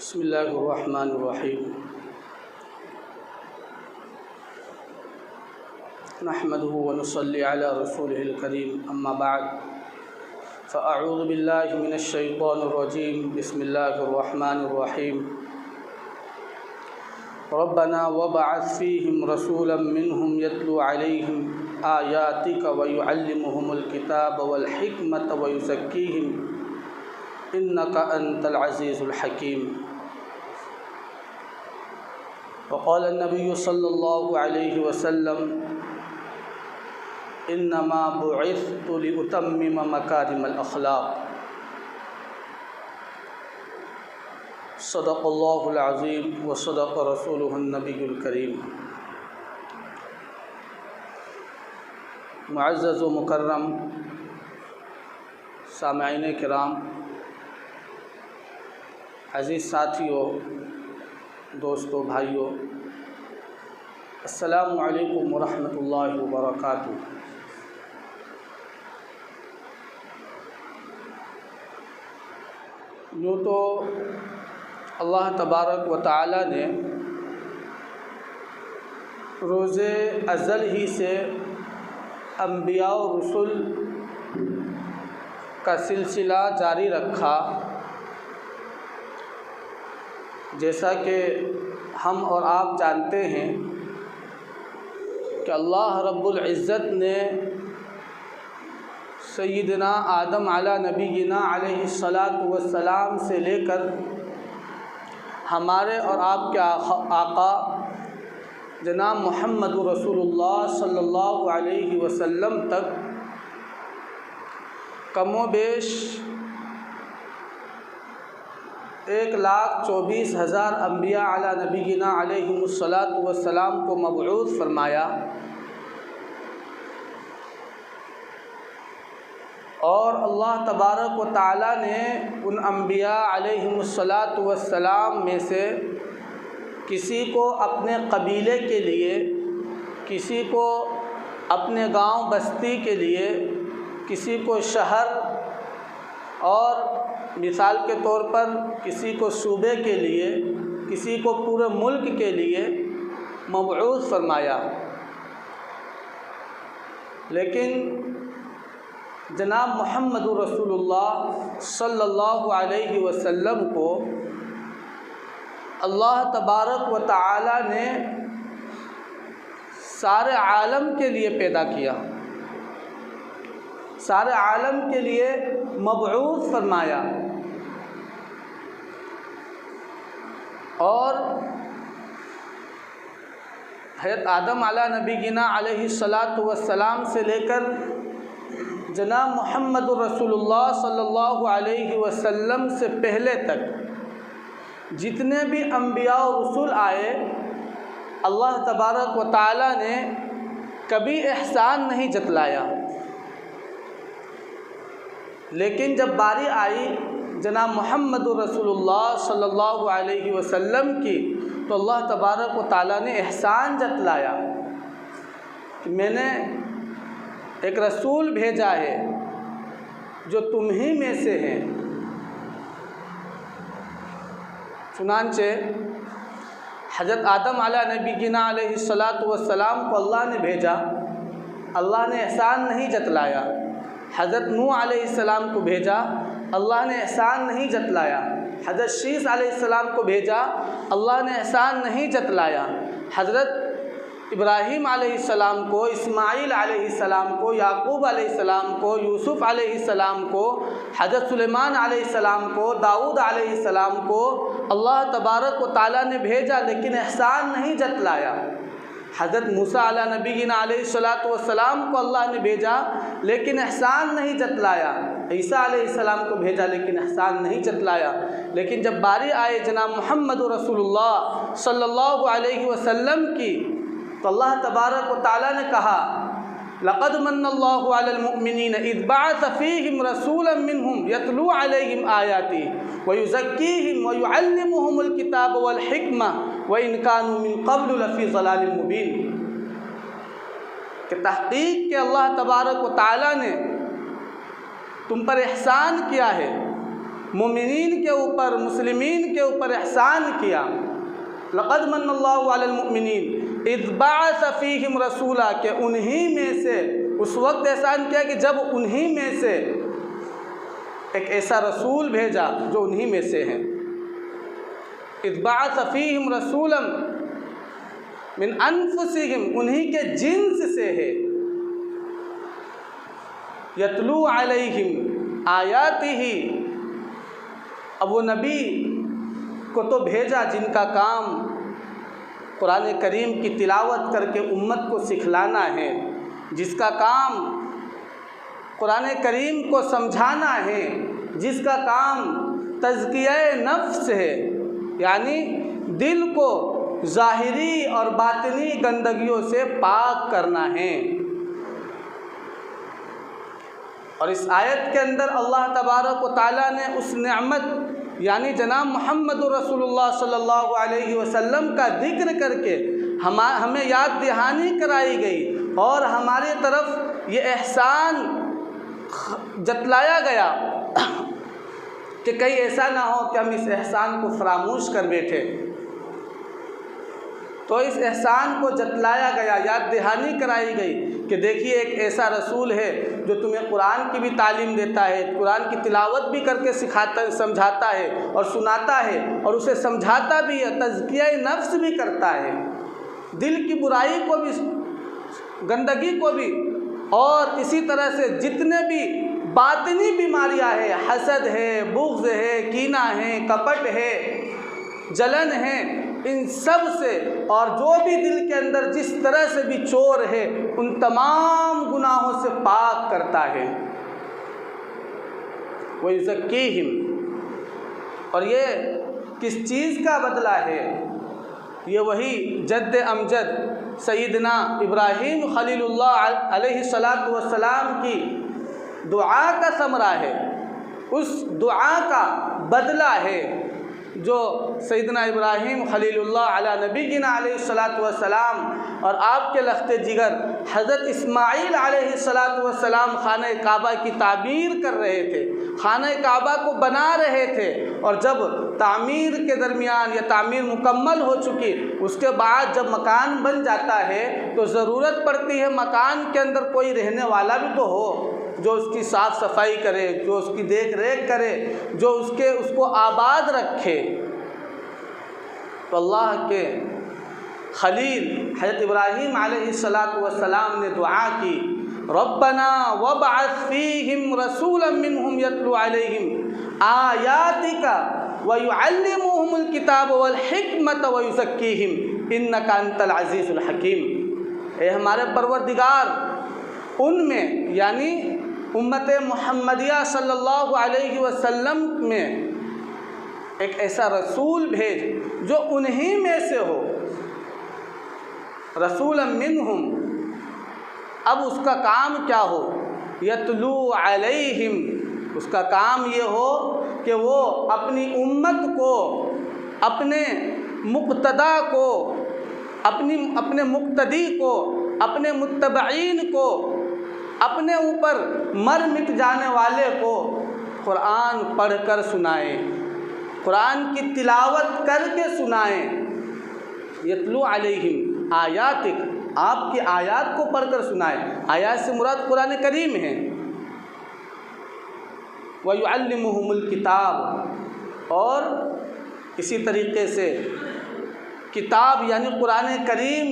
बिस्मिल्लाहिर्रहमानिर्रहीम। नहमदुहु व नुसल्ली अला रसूलिहिल करीम, अम्मा बाद, फ़अऊज़ु बिल्लाहि मिनश शैतानिर रजीम। बिस्मिल्लाहिर्रहमानिर्रहीम। रब्बना वबअस फ़ीहिम रसूलन मिनहुम यत्लू अलैहिम आयातिक व युअल्लिमुहुमुल किताब वल हिकमत व युज़क्कीहिम इन्नका अंतल अज़ीज़ुल हकीम। वक़ाल नबी सल्लल्लाहु अलैहि वसल्लम इन्नमा बुइस्तु लिउतम्मिम मकारिमल अख़लाक़। सदक़ल्लाहुल अज़ीम व सदक़ रसूलुहुन नबियुल करीम। मुअज़्ज़ज़ व मुकर्रम सामईन किराम, अज़ीज़ साथियों, दोस्तों, भाइयों, अस्सलामु अलैकुम व रहमतुल्लाहि व बरकातुहू। यूँ तो अल्लाह तबारक व तआला ने रोज़े अज़ल ही से अंबिया और रसूल का सिलसिला जारी रखा। जैसा कि हम और आप जानते हैं कि अल्लाह रब्बुल इज़्ज़त ने सय्यिदना आदम अला नबीना अलैहिस्सलातु वस्सलाम से लेकर हमारे और आपके आका जनाब मुहम्मदुर रसूलुल्लाह सल्लल्लाहु अलैहि वसल्लम तक कमोबेश 1,24,000 अंबिया अला नबीना अलैहिमुस्सलातु वस्सलाम को मबऊस फरमाया और अल्लाह तबारक व तआला ने उन अंबिया अलैहिमुस्सलातु वस्सलाम में से किसी को अपने कबीले के लिए, किसी को अपने गांव बस्ती के लिए, किसी को शहर और मिसाल के तौर पर किसी को सूबे के लिए, किसी को पूरे मुल्क के लिए मबऊस फरमाया। लेकिन जनाब मुहम्मदुर रसूलुल्लाह सल्लल्लाहु अलैहि वसल्लम को अल्लाह तबारक व तआला ने सारे आलम के लिए पैदा किया, सारे आलम के लिए मबऊस फरमाया। और हज़रत आदम अला नबीना अलैहिस्सलातु वस्सलाम से लेकर जनाब मुहम्मदुर रसूलुल्लाह सल्लल्लाहु अलैहि वसल्लम से पहले तक जितने भी अंबिया और रसूल आए, अल्लाह तबारक व तआला ने कभी एहसान नहीं जतलाया। लेकिन जब बारी आई जनाब मुहम्मदुर रसूलुल्लाह सल्लल्लाहु अलैहि वसल्लम की, तो अल्लाह तबारक व तआला ने एहसान जतलाया कि मैंने एक रसूल भेजा है जो तुम ही में से हैं। चुनांचे हज़रत आदम अला नबीना अलैहिस्सलातु वस्सलाम को अल्लाह ने भेजा, अल्लाह ने एहसान नहीं जतलाया। हज़रत नूह अलैहिस्सलाम को भेजा, अल्लाह ने एहसान नहीं जतलाया। हज़रत शीस अलैहिस्सलाम को भेजा, अल्लाह ने एहसान नहीं जतलाया। हज़रत इब्राहीम अलैहिस्सलाम को, इस्माईल अलैहिस्सलाम को, याकूब अलैहिस्सलाम को, यूसुफ़ अलैहिस्सलाम को, हज़रत सुलेमान अलैहिस्सलाम को, दाऊद अलैहिस्सलाम को अल्लाह तबारक व तआला ने भेजा, लेकिन एहसान नहीं जतलाया। हज़रत मूसा अला नबीना अलैहिस्सलातु वस्सलाम को अल्लाह ने भेजा, लेकिन एहसान नहीं जतलाया। ईसा अलैहिस्सलाम को भेजा, लेकिन एहसान नहीं जतलाया। लेकिन जब बारी आए जनाब मुहम्मदुर रसूलुल्लाह सल्लल्लाहु अलैहि वसल्लम की, तो अल्लाह तबारक व तआला ने कहा, लक़द मन्नल्लाहु अलल मुअमिनीन इज़ बअस फ़ीहिम रसूलन मिनहुम यतलू अलैहिम आयाति व युज़क्कीहिम व युअल्लिमुहुमुल किताब वल हिकमह व इन कानू मिन क़ब्लु लफ़ी ज़लालिम मुबीन। कि तहक़ीक़ के अल्लाह तबारक व तआला ने तुम पर एहसान किया है मोमिनीन के ऊपर, मुस्लिमीन के ऊपर एहसान किया। लक़द मन्नल्लाहु अलल मुमिनीन इज़ बअस फ़ीहिम रसूला, के उन्हीं में से उस वक्त एहसान किया कि जब उन्हीं में से एक ऐसा रसूल भेजा जो उन्हीं में से हैं। इज़ बअस फ़ीहिम रसूलन मिन अनफुसिहिम, उन्हीं के जिन्स से है। यतलू अलैहिम आयातिही, अब वो नबी को तो भेजा जिनका काम कुरान करीम की तिलावत करके उम्मत को सिखलाना है, जिसका काम कुरान करीम को समझाना है, जिसका काम तज़किया नफ्स है, यानी दिल को ज़ाहिरी और बातिनी गंदगियों से पाक करना है। और इस आयत के अंदर अल्लाह तबारक व तआला ने उस नेमत यानी जनाब मोहम्मद रसूलुल्लाह सल्लल्लाहु अलैहि वसल्लम का जिक्र करके हमें याद दहानी कराई गई और हमारी तरफ ये एहसान जतलाया गया कि कहीं ऐसा ना हो कि हम इस एहसान को फरामोश कर बैठे। तो इस एहसान को जतलाया गया, याद दहानी कराई गई कि देखिए एक ऐसा रसूल है जो तुम्हें कुरान की भी तालीम देता है, कुरान की तिलावत भी करके सिखाता, समझाता है और सुनाता है और उसे समझाता भी है, तज़किया नफ्स भी करता है, दिल की बुराई को भी, गंदगी को भी, और इसी तरह से जितने भी बातिनी बीमारियां हैं, हसद है, बुग़्ज़ है, कीना है, कपट है, जलन है, इन सब से और जो भी दिल के अंदर जिस तरह से भी चोर है उन तमाम गुनाहों से पाक करता है। वयुज़क्कीहिम, और ये किस चीज़ का बदला है? ये वही जद्द अमजद सैयदना इब्राहीम खलीलुल्लाह अलैहिस्सलातु वस्सलाम की दुआ का समरा है, उस दुआ का बदला है जो सैयदना इब्राहीम खलीलुल्लाह अला नबीना अलैहिस्सलातु वस्सलाम और आपके लख्ते जिगर हज़रत इस्माईल अलैहिस्सलातु वस्सलाम खाने काबा की तामीर कर रहे थे, खाने काबा को बना रहे थे। और जब तामीर के दरमियान या तामीर मुकम्मल हो चुकी, उसके बाद जब मकान बन जाता है तो ज़रूरत पड़ती है मकान के अंदर कोई रहने वाला भी तो हो, जो उसकी साफ़ सफाई करे, जो उसकी देख रेख करे, जो उसको आबाद रखे। तो अल्लाह के खलील हज़रत इब्राहीम अलैहिस्सलातु वस्सलाम ने दुआ की, रब्बना वबअस फ़ीहिम रसूलन मिनहुम यतलू अलैहिम आयातिका व युअल्लिमुहुमुल किताब वल हिकमत व युज़क्कीहिम इन्नका अंतल अज़ीज़ुल हकीम। ए हमारे परवरदिगार, उनमें यानी उम्मत मुहम्मदिया सल्लल्लाहु अलैहि वसल्लम में एक ऐसा रसूल भेज जो उन्हीं में से हो, रसूलन मिनहुम। अब उसका काम क्या हो? यतलू अलैहिम, उसका काम ये हो कि वो अपनी उम्मत को, अपने मुक्तदा को, अपने मुक्तदी को, अपने मुत्तबईन को, अपने ऊपर मर मिट जाने वाले को कुरान पढ़कर सुनाए, कुरान की तिलावत करके सुनाए। यतलू अलैहिम आयातिक, आपकी आयात को पढ़कर सुनाए। आयात से मुराद कुरान करीम है। व युअल्लिमुहुमुल किताब, और इसी तरीके से किताब यानी कुरान करीम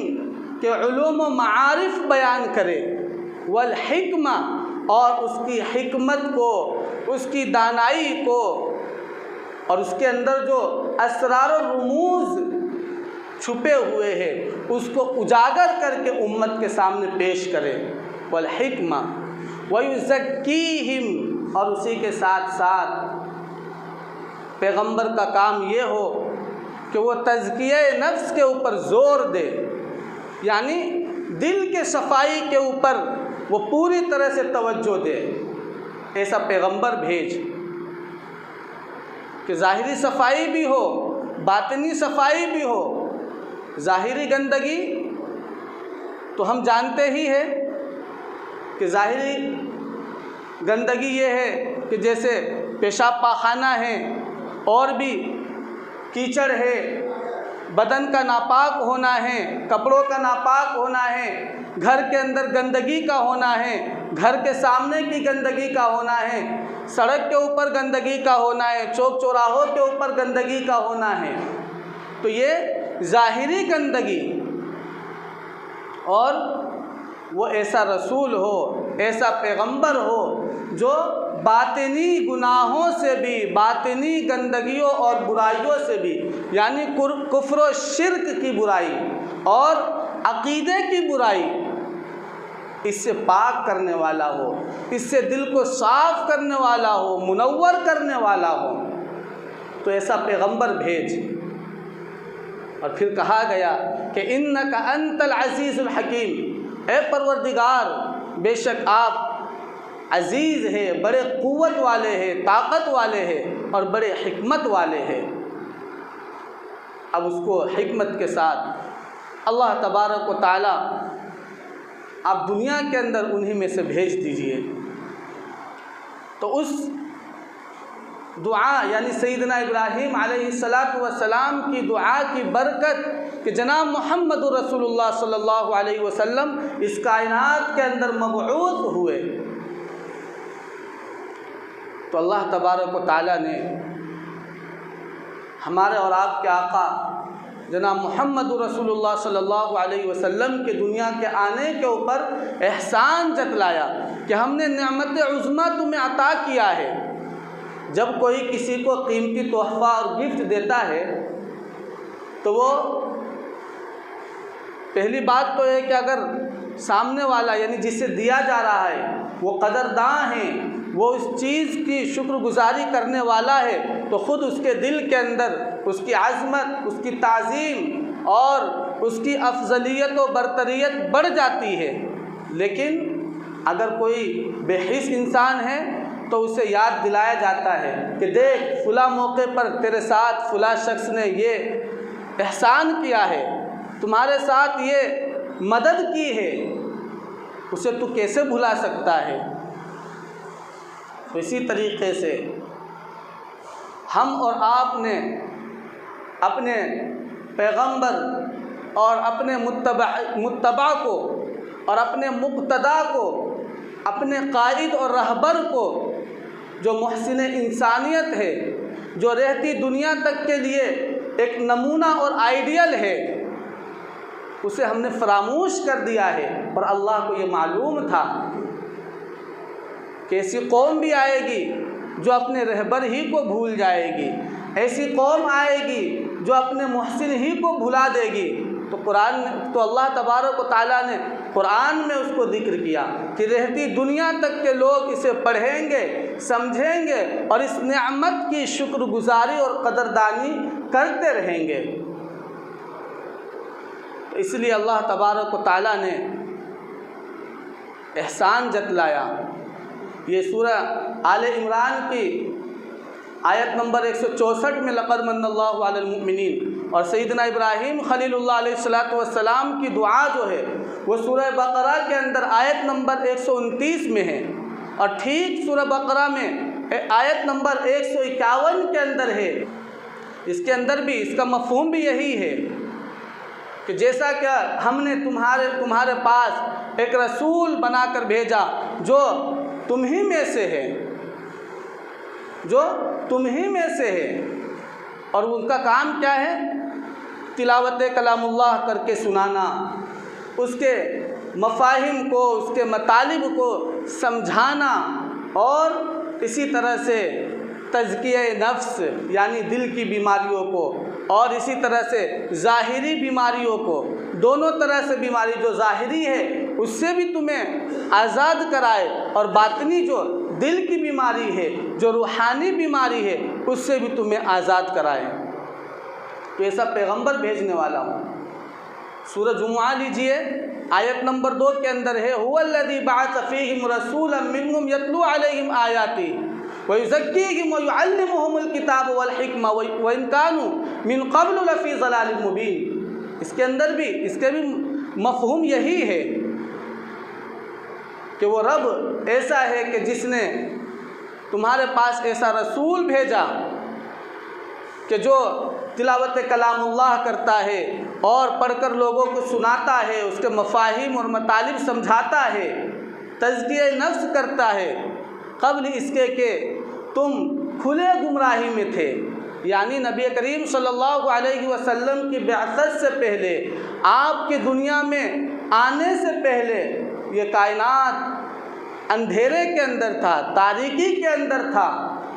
के उलूम व मारिफ बयान करे, वल हिकमा, और उसकी हिकमत को, उसकी दानाई को, और उसके अंदर जो असरार और रुमूज़ छुपे हुए हैं उसको उजागर करके उम्मत के सामने पेश करे। वल हिकमा व युज़क्कीहिम, और उसी के साथ साथ पैगंबर का काम ये हो कि वो तज़किया नफ्स के ऊपर ज़ोर दे, यानी दिल के सफाई के ऊपर वो पूरी तरह से तवज्जो दे। ऐसा पैगंबर भेज कि ज़ाहिरी सफाई भी हो, बातिनी सफाई भी हो। ज़ाहिरी गंदगी तो हम जानते ही हैं कि ज़ाहिरी गंदगी ये है कि जैसे पेशाब पाखाना है और भी कीचड़ है, बदन का नापाक होना है, कपड़ों का नापाक होना है, घर के अंदर गंदगी का होना है, घर के सामने की गंदगी का होना है, सड़क के ऊपर गंदगी का होना है, चौक चौराहों के ऊपर गंदगी का होना है। तो ये ज़ाहिरी गंदगी, और वो ऐसा रसूल हो, ऐसा पैगंबर हो जो बातिनी गुनाहों से भी, बातिनी गंदगियों और बुराइयों से भी, यानी कुफ्र व शिर्क की बुराई और अकीदे की बुराई, इससे पाक करने वाला हो, इससे दिल को साफ़ करने वाला हो, मुनव्वर करने वाला हो। तो ऐसा पैगंबर भेज। और फिर कहा गया कि इन्नका अंतल अज़ीज़ुल हकीम, ए परवरदिगार बेशक आप अज़ीज़ है, बड़े क़ुव्वत वाले हैं, ताकत वाले हैं और बड़े हिकमत वाले हैं। अब उसको हिकमत के साथ अल्लाह तबारक व तआला आप दुनिया के अंदर उन्हीं में से भेज दीजिए। तो उस दुआ यानी सैयदना इब्राहीम अलैहिस्सलातु वस्सलाम की दुआ की बरकत कि जनाब मोहम्मद रसूलुल्लाह सल्लल्लाहु अलैहि वसल्लम इस कायनात के अंदर मबऊस हुए, तो अल्लाह तबारक व तआला ने हमारे और आपके आका जनाब मोहम्मद रसूलुल्लाह सल्लल्लाहु अलैहि वसल्लम के दुनिया के आने के ऊपर एहसान जतलाया कि हमने नेमत उज़्मा तुम्हें अता किया है। जब कोई किसी को कीमती तोहफ़ा और गिफ्ट देता है तो वो पहली बात तो है कि अगर सामने वाला यानी जिसे दिया जा रहा है वो कदरदान है, वो उस चीज़ की शुक्रगुजारी करने वाला है, तो ख़ुद उसके दिल के अंदर उसकी आज़मत, उसकी ताज़ीम और उसकी अफजलियत व बरतरियत बढ़ जाती है। लेकिन अगर कोई बेहिस इंसान है तो उसे याद दिलाया जाता है कि देख फ़ुला मौके पर तेरे साथ फ़ुला शख्स ने ये एहसान किया है, तुम्हारे साथ ये मदद की है, उसे तू कैसे भुला सकता है। तो इसी तरीक़े से हम और आपने अपने पैगंबर और अपने मुत्तबा को और अपने मुक्तदा को, अपने कायद और रहबर को जो मुहसिन इंसानियत है, जो रहती दुनिया तक के लिए एक नमूना और आइडियल है, उसे हमने फरामोश कर दिया है। और अल्लाह को ये मालूम था कि ऐसी कौम भी आएगी जो अपने रहबर ही को भूल जाएगी, ऐसी कौम आएगी जो अपने मुहसिन ही को भुला देगी। तो अल्लाह तबारक व तआला ने कुरान में उसको जिक्र किया कि रहती दुनिया तक के लोग इसे पढ़ेंगे, समझेंगे और इस नेमत की शुक्रगुजारी और कदरदानी करते रहेंगे। तो इसलिए अल्लाह तबारक व तआला ने एहसान जतलाया। ये सूरह आले इमरान की आयत नंबर 164 में लक़द मन्नल्लाहु अलल मुमिनीन और सैयदना इब्राहीम खलीलुल्लाह अलैहिस्सलातु वस्सलाम की दुआ जो है वो सूरह बकरा के अंदर आयत नंबर 129 में है, और ठीक सूरह बकरा में आयत नंबर 151 के अंदर है। इसके अंदर भी इसका मफ़हूम भी यही है कि जैसा कि हमने तुम्हारे पास एक रसूल बनाकर भेजा जो तुम ही में से है, जो तुम ही में से है, और उनका काम क्या है? तिलावत कलामुल्लाह करके सुनाना, उसके मफ़ाहिम को, उसके मतालिब को समझाना, और इसी तरह से तज़किया नफ्स यानी दिल की बीमारियों को, और इसी तरह से ज़ाहिरी बीमारियों को, दोनों तरह से बीमारी जो ज़ाहिरी है उससे भी तुम्हें आज़ाद कराए, और बातनी जो दिल की बीमारी है, जो रूहानी बीमारी है, उससे भी तुम्हें आज़ाद कराए। तो ऐसा पैगंबर भेजने वाला हूँ। सूरह जुमुआ लीजिए, आयत नंबर 2 के अंदर है हुवल्लज़ी बअस फ़ीहिम रसूलन मिनहुम यतलू अलैहिम आयाति व युज़क्कीहिम व युअल्लिमुहुमुल किताब वल हिकमा व इन कानू मिन क़ब्लु लफ़ी ज़लालिम मुबीन। इसके अंदर भी इसके भी मफ़हूम यही है कि वो रब ऐसा है कि जिसने तुम्हारे पास ऐसा रसूल भेजा कि जो तिलावत कलामुल्लाह करता है और पढ़कर लोगों को सुनाता है, उसके मफाहिम और मतालिब समझाता है, तज़किया नफ्स करता है, क़ब्ल इसके कि तुम खुले गुमराही में थे। यानी नबी करीम सल्लल्लाहु अलैहि वसल्लम की बिअसत से पहले, आपके दुनिया में आने से पहले ये कायनात अंधेरे के अंदर था, तारीकी के अंदर था,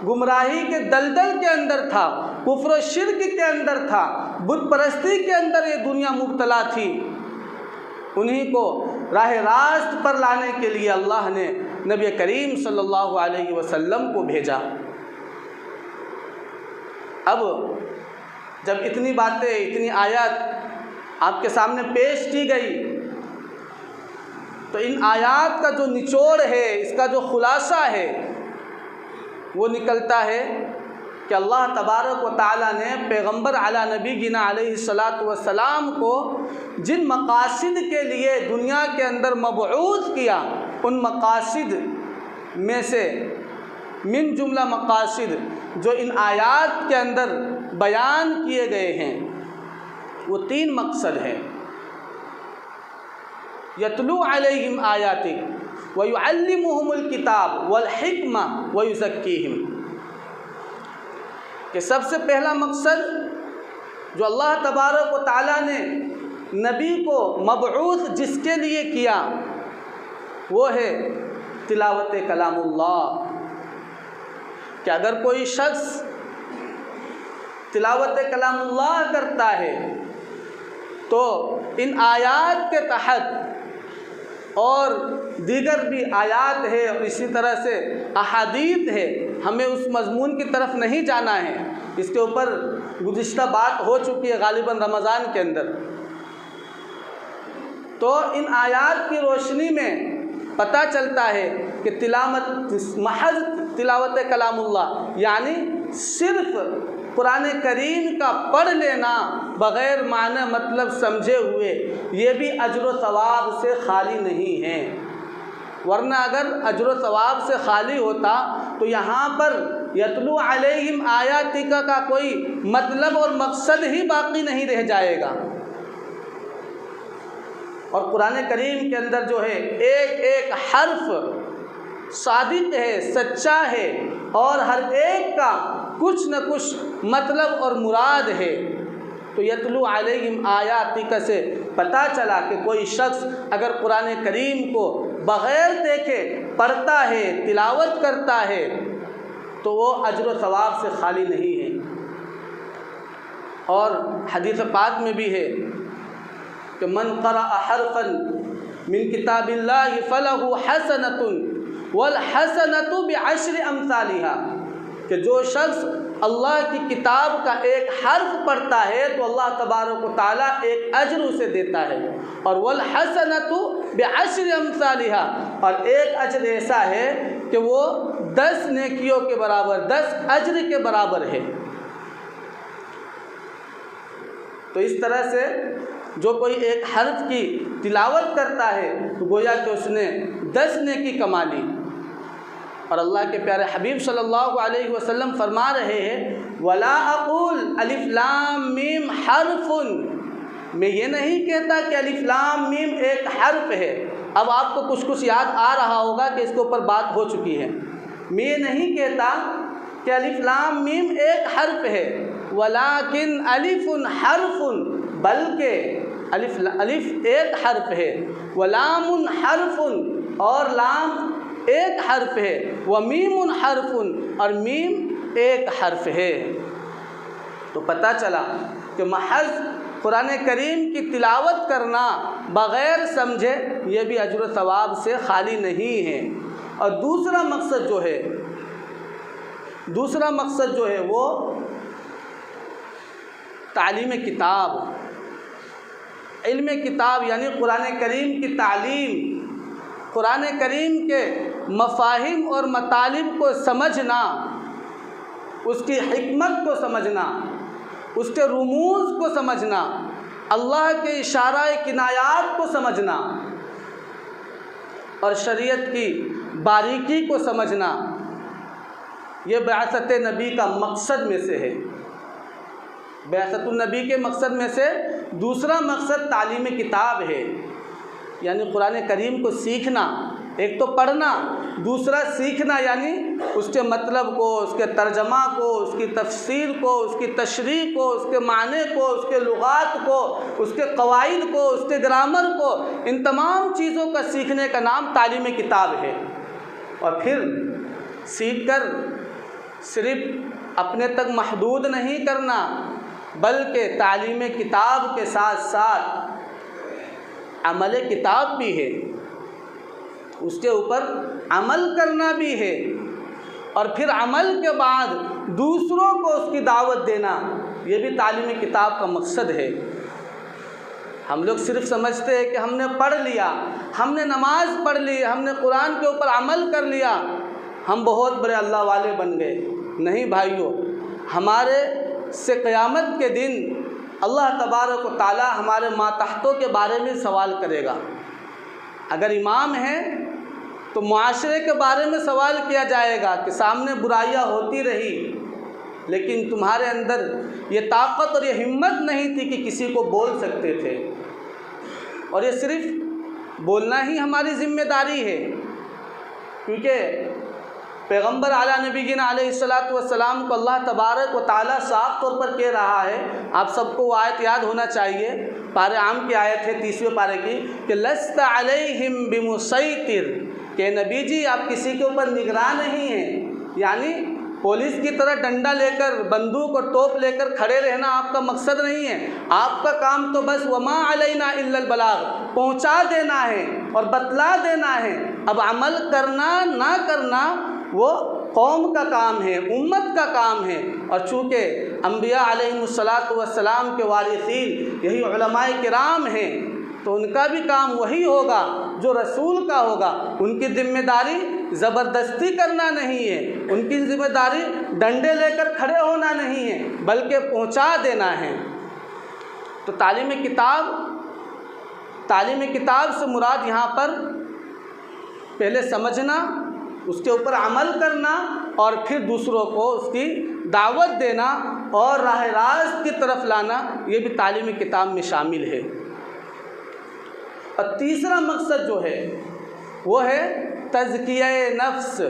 गुमराही के दलदल के अंदर था, कुफ्र शिर्क के अंदर था, बुत परस्ती के अंदर ये दुनिया मुब्तला थी। उन्हीं को राह रास्त पर लाने के लिए अल्लाह ने नबी करीम सल्लल्लाहु अलैहि वसल्लम को भेजा। अब जब इतनी बातें, इतनी आयत आपके सामने पेश की गई, तो इन आयत का जो निचोड़ है, इसका जो खुलासा है, वो निकलता है कि अल्लाह तबारक व तआला ने पैगम्बर आला नबीना अलैहिस्सलातु वस्सलाम को जिन मकासिद के लिए दुनिया के अंदर मबऊस किया, उन मकासिद में से मिन जुमला मकासिद जो इन आयात के अंदर बयान किए गए हैं, वो 3 मकसद हैं। यतलू अलैहिम आयातिक व युअल्लिमुहुमुल किताब वल हिक्मा व युज़क्कीहिम। कि सबसे पहला मकसद जो अल्लाह तबारक व तआला ने नबी को मबऊस जिसके लिए किया, वो है तिलावत कलामुल्लाह। कि अगर कोई शख्स तिलावत कलामुल्लाह करता है तो इन आयात के तहत, और दीगर भी आयात है और इसी तरह से अहादीत है, हमें उस मज़मून की तरफ नहीं जाना है, इसके ऊपर गुज़िश्ता बात हो चुकी है गालिबन रमज़ान के अंदर। तो इन आयात की रोशनी में पता चलता है कि महज तिलावत कलामुल्लाह यानी सिर्फ़ कुरान करीम का पढ़ लेना बग़ैर माने मतलब समझे हुए, ये भी अज्र व सवाब से खाली नहीं है। वरना अगर अज्र व सवाब से खाली होता तो यहाँ पर यतलू अलैहिम आयातिका का कोई मतलब और मकसद ही बाकी नहीं रह जाएगा। और कुरान करीम के अंदर जो है एक एक हर्फ सादिक है, सच्चा है, और हर एक का कुछ न कुछ मतलब और मुराद है। तो यतलू अलैहिम आयातिका से पता चला कि कोई शख्स अगर कुरान करीम को बग़ैर देखे पढ़ता है, तिलावत करता है, तो वो अज्र व सवाब से खाली नहीं है। और हदीस पाक में भी है कि मन क़रअ हरफ़न मिन किताबिल्लाहि फलहु हसनतुन वल हसनतु बिअश्रि अमसालिहा। कि जो शख्स अल्लाह की किताब का एक हर्फ पढ़ता है तो अल्लाह तबारक व तआला एक अज्र उसे देता है, और वल हसनतु बिअश्रि अमसालिहा, और एक अज्र ऐसा है कि वो 10 नेकियों के बराबर, 10 अज्र के बराबर है। तो इस तरह से जो कोई एक हर्फ की तिलावत करता है तो गोया कि उसने 10 नेकी कमा ली। और अल्लाह के प्यारे हबीब सल्लल्लाहु अलैहि वसल्लम फरमा रहे हैं, वला अक़ूल अलिफ लाम मीम हर्फुन, मैं ये नहीं कहता कि अलिफ लाम मीम एक हर्फ है। अब आपको कुछ कुछ याद आ रहा होगा कि इसके ऊपर बात हो चुकी है। मैं ये नहीं कहता कि अलिफ लाम मीम एक हर्फ है, वलाकिन अलिफुन हर्फुन, बल्कि अलिफ एक हर्फ है, वलामुन हर्फुन, और लाम एक हर्फ है, व मीमुन हर्फुन, और मीम एक हर्फ है। तो पता चला कि महज कुरान करीम की तिलावत करना बग़ैर समझे ये भी अज्र व सवाब से खाली नहीं है। और दूसरा मकसद जो है वो तालीम किताब, इल्म किताब, यानी कुरान करीम की तालीम, कुरान करीम के मफाहिम और मतालिब को समझना, उसकी हिकमत को समझना, उसके रुमूज़ को समझना, अल्लाह के इशारा किनायात को समझना, और शरीयत की बारीकी को समझना, ये बअसत नबी का मकसद में से है। बअसतुन नबी के मकसद में से दूसरा मकसद तालीम किताब है, यानी कुरान करीम को सीखना। एक तो पढ़ना, दूसरा सीखना, यानी उसके मतलब को, उसके तर्जमा को, उसकी तफसीर को, उसकी तशरीह को, उसके माने को, उसके लुगात को, उसके कवाइद को, उसके ग्रामर को, इन तमाम चीज़ों का सीखने का नाम तालीम किताब है। और फिर सीख कर सिर्फ अपने तक महदूद नहीं करना, बल्कि तालीम किताब के साथ साथ अमल किताब भी है, उसके ऊपर अमल करना भी है, और फिर अमल के बाद दूसरों को उसकी दावत देना, ये भी तालीम किताब का मकसद है। हम लोग सिर्फ समझते हैं कि हमने पढ़ लिया, हमने नमाज पढ़ ली, हमने कुरान के ऊपर अमल कर लिया, हम बहुत बड़े अल्लाह वाले बन गए। नहीं भाइयों, हमारे से क़यामत के दिन अल्लाह तबारक व तआला हमारे मातहतों के बारे में सवाल करेगा। अगर इमाम हैं तो मुआशरे के बारे में सवाल किया जाएगा कि सामने बुराइयां होती रही, लेकिन तुम्हारे अंदर ये ताकत और ये हिम्मत नहीं थी कि किसी को बोल सकते थे। और ये सिर्फ बोलना ही हमारी ज़िम्मेदारी है, क्योंकि पैगम्बर आला नबीना अलैहिस्सलातु वस्सलाम को अल्लाह तबारक व तआला साफ तौर पर कह रहा है। आप सबको वो आयत याद होना चाहिए, पारे आम की आयत है 30वें पारे की, कि लस्त अलैहिम बिमुसैतिर, कि नबी जी आप किसी के ऊपर निगरान नहीं हैं। यानी पुलिस की तरह डंडा लेकर, बंदूक और तोप लेकर खड़े रहना आपका मकसद नहीं है। आपका काम तो बस वमा अलैना इल्लल बलाग, पहुँचा देना है और बतला देना है। अब अमल करना ना करना वो कौम का काम है, उम्मत का काम है। और चूँकि अम्बिया अलैहिमुस्सलातु वस्सलाम के वारिसीन यही उलमाए किराम हैं, तो उनका भी काम वही होगा जो रसूल का होगा। उनकी ज़िम्मेदारी ज़बरदस्ती करना नहीं है, उनकी ज़िम्मेदारी डंडे लेकर खड़े होना नहीं है, बल्कि पहुंचा देना है। तो तालीम किताब से मुराद यहाँ पर पहले समझना, उसके ऊपर अमल करना, और फिर दूसरों को उसकी दावत देना और राह रास्त की तरफ लाना, ये भी तालीम किताब में शामिल है। और तीसरा मकसद जो है वो है तज़किया नफ्स,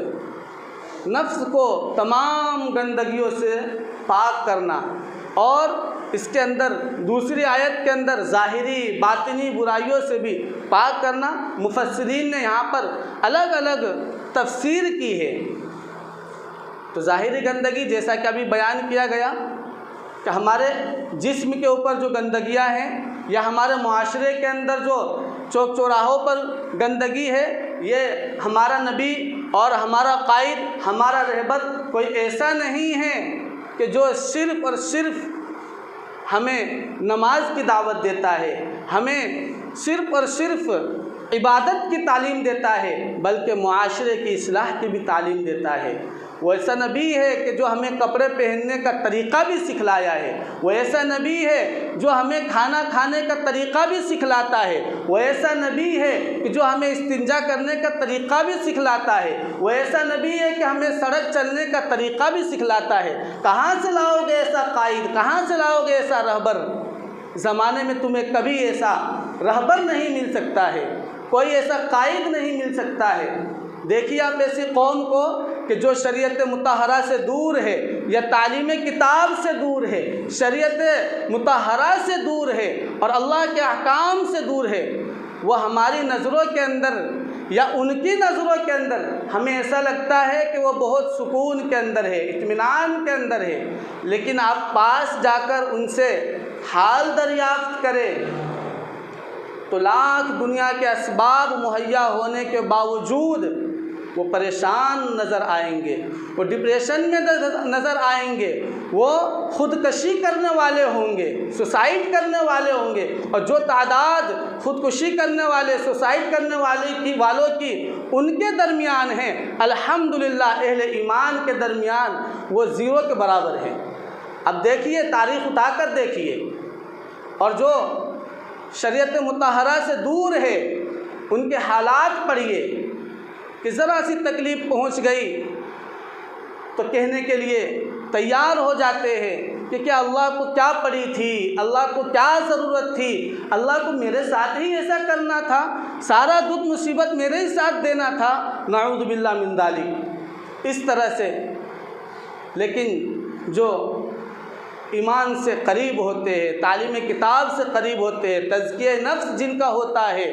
नफ्स को तमाम गंदगियों से पाक करना। और इसके अंदर दूसरी आयत के अंदर ज़ाहिरी बातिनी बुराइयों से भी पाक करना। मुफस्सिरीन ने यहाँ पर अलग अलग तफसीर की है। तो ज़ाहिरी गंदगी, जैसा कि अभी बयान किया गया कि हमारे जिस्म के ऊपर जो गंदगियाँ हैं, या हमारे मुआशरे के अंदर जो चौक चौराहों पर गंदगी है, ये हमारा नबी और हमारा कायद, हमारा रहबर कोई ऐसा नहीं है कि जो सिर्फ़ और सिर्फ हमें नमाज की दावत देता है, हमें सिर्फ़ और सिर्फ इबादत की तालीम देता है, बल्कि मुआशरे की इस्लाह की भी तालीम देता है। वो ऐसा नबी है कि जो हमें कपड़े पहनने का तरीक़ा भी सिखलाया है। वो ऐसा नबी है जो हमें खाना खाने का तरीक़ा भी सिखलाता है। वो ऐसा नबी है कि जो हमें इस्तिंजा करने का तरीक़ा भी सिखलाता है। वो ऐसा नबी है कि हमें सड़क चलने का तरीक़ा भी सिखलाता है। कहाँ से लाओगे ऐसा कायद, कहाँ से लाओगे ऐसा रहबर? ज़माने में तुम्हें कभी ऐसा रहबर नहीं मिल सकता है, कोई ऐसा कायद नहीं मिल सकता है। देखिए आप ऐसी कौम को कि जो शरीयत मुतहरा से दूर है, या तालीम किताब से दूर है, शरीयत मुतहरा से दूर है और अल्लाह के अहकाम से दूर है, वह हमारी नज़रों के अंदर या उनकी नज़रों के अंदर हमें ऐसा लगता है कि वो बहुत सुकून के अंदर है, इत्मीनान के अंदर है। लेकिन आप पास जाकर उनसे हाल दरियाफ्त करें तो लाख दुनिया के असबाब मुहैया होने के बावजूद वो परेशान नज़र आएंगे, वो डिप्रेशन में नज़र आएंगे, वो ख़ुदकशी करने वाले होंगे, सुसाइड करने वाले होंगे। और जो तादाद ख़ुदकुशी करने वाले, सुसाइड करने वालों की उनके दरमियान हैं, अल्हम्दुलिल्लाह अहले ईमान के दरमियान वो ज़ीरो के बराबर हैं। अब देखिए, तारीख़ उठाकर देखिए, और जो शरीयत मुतहरा से दूर है उनके हालात पढ़िए कि ज़रा सी तकलीफ़ पहुंच गई तो कहने के लिए तैयार हो जाते हैं कि क्या अल्लाह को क्या पड़ी थी, अल्लाह को क्या ज़रूरत थी, अल्लाह को मेरे साथ ही ऐसा करना था, सारा दुख मुसीबत मेरे ही साथ देना था, नाऊज़ु बिल्लाह मिन ज़ालिक, इस तरह से। लेकिन जो ईमान से करीब होते हैं, तालीम किताब से करीब होते हैं, तज़किया नफ्स जिनका होता है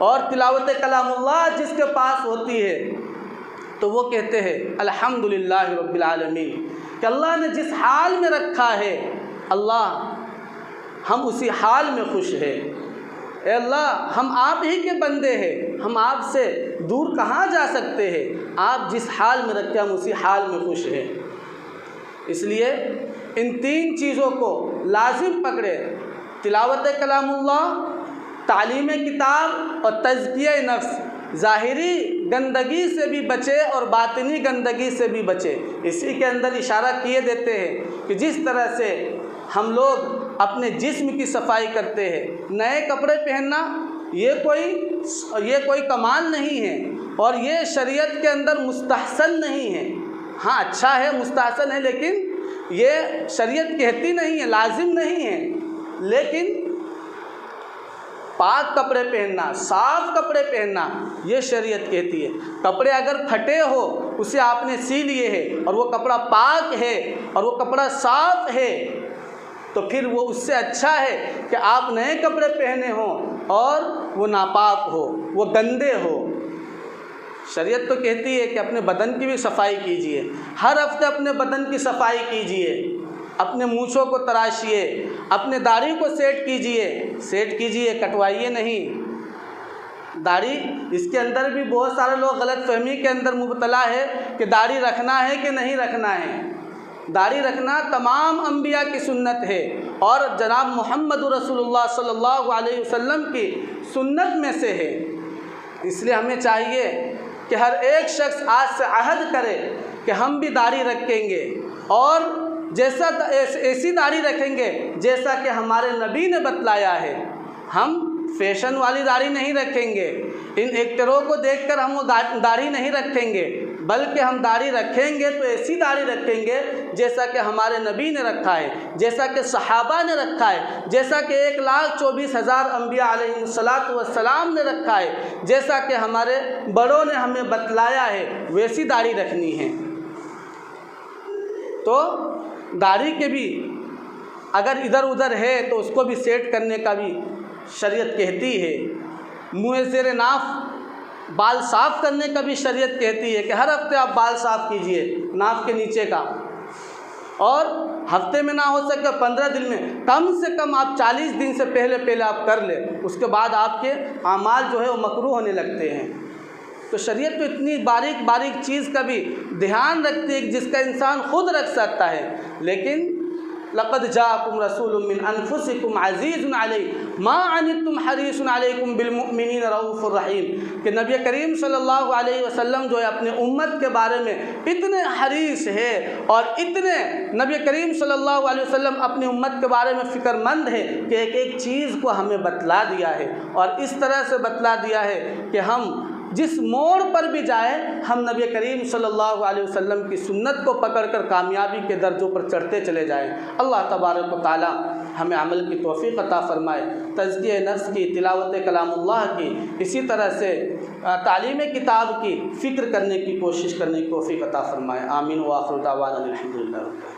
और तिलावत कलामुल्लाह जिसके पास होती है, तो वो कहते हैं अल्हम्दुलिल्लाह रब्बिल आलमीन, कि अल्लाह ने जिस हाल में रखा है अल्लाह हम उसी हाल में खुश है। ए अल्लाह हम आप ही के बंदे हैं, हम आपसे दूर कहाँ जा सकते हैं, आप जिस हाल में रखे हम उसी हाल में खुश हैं। इसलिए इन तीन चीज़ों को लाजिम पकड़े, तिलावत कलामुल्लाह, तालीम किताब और तज़किया नफ्स। ज़ाहिरी गंदगी से भी बचे और बातिनी गंदगी से भी बचे। इसी के अंदर इशारा किए देते हैं कि जिस तरह से हम लोग अपने जिस्म की सफाई करते हैं, नए कपड़े पहनना ये कोई कमाल नहीं है और ये शरीयत के अंदर मुस्तहसन नहीं है। हाँ अच्छा है, मुस्तहसन है, लेकिन ये शरीयत कहती नहीं है, लाजिम नहीं है। लेकिन पाक कपड़े पहनना, साफ़ कपड़े पहनना, ये शरीयत कहती है। कपड़े अगर फटे हो, उसे आपने सी लिए है और वो कपड़ा पाक है और वो कपड़ा साफ़ है, तो फिर वो उससे अच्छा है कि आप नए कपड़े पहने हों और वो नापाक हो, वो गंदे हो। शरीयत तो कहती है कि अपने बदन की भी सफाई कीजिए, हर हफ्ते अपने बदन की सफाई कीजिए, अपने मूँछों को तराशिए, अपने दाढ़ी को सेट कीजिए, कटवाइए नहीं। दाढ़ी, इसके अंदर भी बहुत सारे लोग गलत फहमी के अंदर मुब्तला है कि दाढ़ी रखना है कि नहीं रखना है। दाढ़ी रखना तमाम अंबिया की सुन्नत है और जनाब मोहम्मद रसूलुल्लाह सल्लल्लाहु अलैहि वसल्लम की सुन्नत में से है। इसलिए हमें चाहिए कि हर एक शख्स आज से अहद करे कि हम भी दाढ़ी रखेंगे और जैसा ऐसी दाढ़ी रखेंगे जैसा कि हमारे नबी ने बतलाया है। हम फैशन वाली दाढ़ी नहीं रखेंगे, इन एक्टरों को देखकर हम वो दाढ़ी नहीं रखेंगे, बल्कि हम दाढ़ी रखेंगे तो ऐसी दाढ़ी रखेंगे जैसा कि हमारे नबी ने रखा है, जैसा कि सहाबा ने रखा है, जैसा कि 1,24,000 अम्बिया अलैहिस्सलातु वस्सलाम ने रखा है, जैसा कि हमारे बड़ों ने हमें बतलाया है, वैसी दाढ़ी रखनी है। तो दाढ़ी के भी अगर इधर उधर है तो उसको भी सेट करने का भी शरीयत कहती है। मुँह ज़ेरे नाफ बाल साफ़ करने का भी शरीयत कहती है कि हर हफ्ते आप बाल साफ़ कीजिए नाफ के नीचे का, और हफ्ते में ना हो सके 15 दिन में, कम से कम आप 40 दिन से पहले आप कर लें, उसके बाद आपके आमाल जो है वो मकरूह होने लगते हैं। तो शरीयत तो इतनी बारीक बारीक चीज़ का भी ध्यान रखती है जिसका इंसान खुद रख सकता है। लेकिन लक़द जाअकुम रसूलुम मिन अनफुसिकुम अज़ीज़ुन अलैहि मा अनित्तुम हरीसुन अलैकुम बिलमुमिनीना रऊफ़ुर रहीम, कि नबी करीम सल्लल्लाहु अलैहि वसल्लम जो है अपने उम्मत के बारे में इतने हरीस है और इतने नबी करीम सल्लल्लाहु अलैहि वसल्लम अपनी उम्मत के बारे में फ़िक्रमंद है कि एक एक चीज़ को हमें बतला दिया है, और इस तरह से बतला दिया है कि हम जिस मोड़ पर भी जाए हम नबी करीम सल्लल्लाहु अलैहि वसल्लम की सुन्नत को पकड़कर कामयाबी के दर्जों पर चढ़ते चले जाएं। अल्लाह तबारक व तआला हमें अमल की तौफ़ीक़ अता फ़रमाए, तज़किया नफ्स की, तिलावत कलामुल्लाह की, इसी तरह से तालीम किताब की फ़िक्र करने की कोशिश करने की तौफ़ीक़ अता फ़रमाए। आमीन व आखिर दावाना अल्हम्दुलिल्लाह।